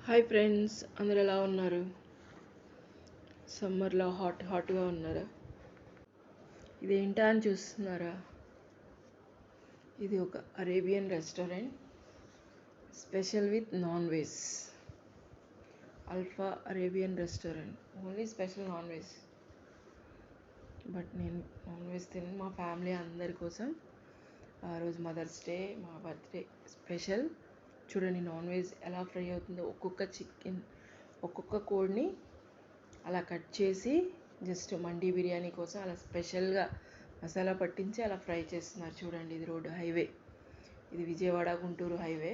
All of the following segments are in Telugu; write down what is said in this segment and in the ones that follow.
హాయ్ ఫ్రెండ్స్, అందరు ఎలా ఉన్నారు? సమ్మర్లో హాట్గా ఉన్నారా? ఇదేంటా అని చూస్తున్నారా? ఇది ఒక Arabian restaurant, special with non veg. Alpha Arabian restaurant, only special non veg. But నేను నాన్ వెజ్ తిని మా ఫ్యామిలీ అందరి కోసం ఆ రోజు మదర్స్ డే, మా బర్త్డే స్పెషల్. చూడండి నాన్ వెజ్ ఎలా ఫ్రై అవుతుందో. ఒక్కొక్క కోడిని అలా కట్ చేసి జస్ట్ మండీ బిర్యానీ కోసం అలా స్పెషల్గా మసాలా పట్టించి అలా ఫ్రై చేస్తున్నారు. చూడండి, ఇది రోడ్డు హైవే, ఇది విజయవాడ గుంటూరు హైవే.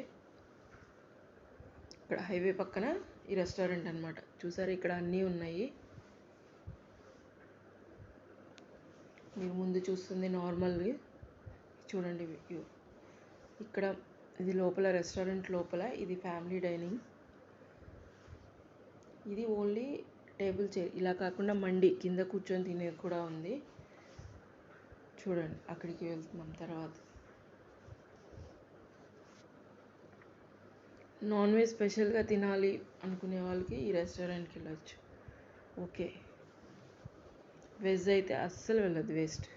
ఇక్కడ హైవే పక్కన ఈ రెస్టారెంట్ అనమాట. చూసారు, ఇక్కడ అన్నీ ఉన్నాయి. మీరు ముందు చూస్తుంది నార్మల్వి, చూడండి వ్యూ. ఇక్కడ ఇది లోపల, రెస్టారెంట్ లోపల ఇది ఫ్యామిలీ డైనింగ్. ఇది ఓన్లీ టేబుల్ చైర్. ఇలా కాకుండా మండి కింద కూర్చొని తినేది కూడా ఉంది. చూడండి, అక్కడికి వెళ్తున్నాం తర్వాత. నాన్ వెజ్ స్పెషల్గా తినాలి అనుకునే వాళ్ళకి ఈ రెస్టారెంట్కి వెళ్ళచ్చు. ఓకే, వెజ్ అయితే అస్సలు వెళ్ళదు, వేస్ట్.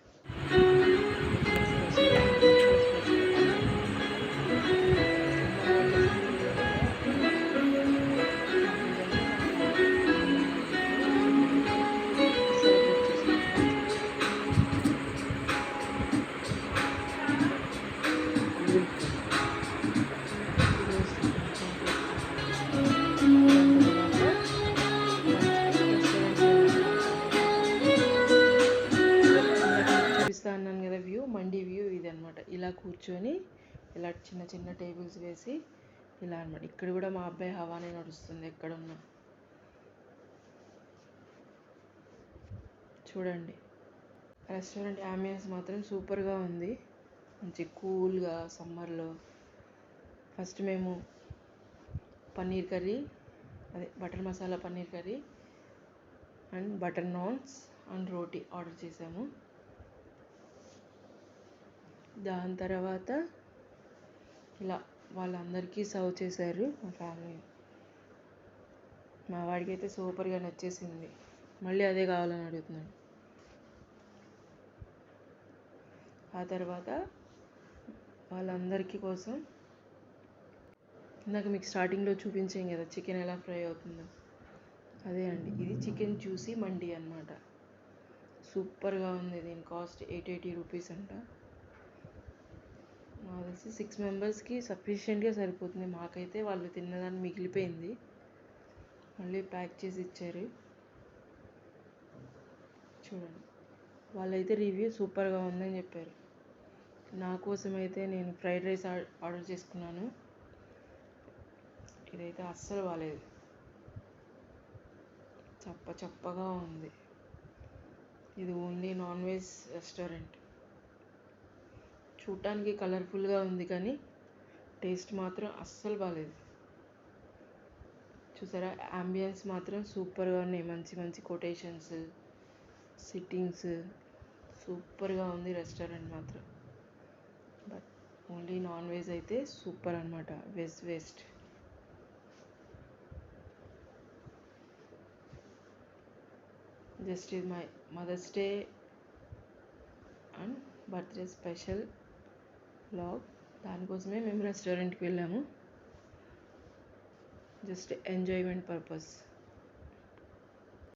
అన్నాను కదా, వ్యూ, మండి వ్యూ ఇది అనమాట. ఇలా కూర్చొని ఇలా చిన్న చిన్న టేబుల్స్ వేసి ఇలా అనమాట. ఇక్కడ కూడా మా అబ్బాయి హవానే నడుస్తుంది ఎక్కడున్నా. చూడండి, రెస్టారెంట్ యాంబియన్స్ మాత్రం సూపర్గా ఉంది. మంచి కూల్గా సమ్మర్లో. ఫస్ట్ మేము పన్నీర్ కర్రీ, అదే butter masala paneer curry and butter naans and roti order చేసాము. దాని తర్వాత ఇలా వాళ్ళందరికీ సర్వ్ చేశారు. మా ఫ్యామిలీ, మా వాడికి అయితే సూపర్గా నచ్చేసింది. మళ్ళీ అదే కావాలని అడుగుతున్నాడు. ఆ తర్వాత వాళ్ళందరికీ కోసం ఇందాక మీకు స్టార్టింగ్లో చూపించాం కదా చికెన్ ఎలా ఫ్రై అవుతుందో, అదే అండి. ఇది చికెన్ జ్యూసీ మండి అనమాట. సూపర్గా ఉంది. దీని కాస్ట్ 880 రూపీస్ అంట. నాకు తెలిసి 6 మెంబర్స్కి సఫిషియెంట్గా సరిపోతుంది. మాకైతే వాళ్ళు తిన్నదాన్ని మిగిలిపోయింది, మళ్ళీ ప్యాక్ చేసి ఇచ్చారు. చూడండి, వాళ్ళైతే రివ్యూ సూపర్గా ఉందని చెప్పారు. నా కోసం అయితే నేను ఫ్రైడ్ రైస్ ఆర్డర్ చేసుకున్నాను. ఇదైతే అస్సలు బాగాలేదు, చప్పగా ఉంది. ఇది ఓన్లీ నాన్ వెజ్ రెస్టారెంట్. చూడటానికి కలర్ఫుల్గా ఉంది కానీ టేస్ట్ మాత్రం అస్సలు బాగాలేదు. చూసారా, అంబియన్స్ మాత్రం సూపర్గా ఉన్నాయి. మంచి మంచి కొటేషన్స్, సిట్టింగ్స్, సూపర్గా ఉంది రెస్టారెంట్ మాత్రం. బట్ ఓన్లీ నాన్ వెజ్ అయితే సూపర్ అనమాట. Veg waste. జస్ట్ ఇది my mother's day and birthday special vlog. దానికోసమే మేము రెస్టారెంట్కి వెళ్ళాము, జస్ట్ ఎంజాయ్మెంట్ పర్పస్.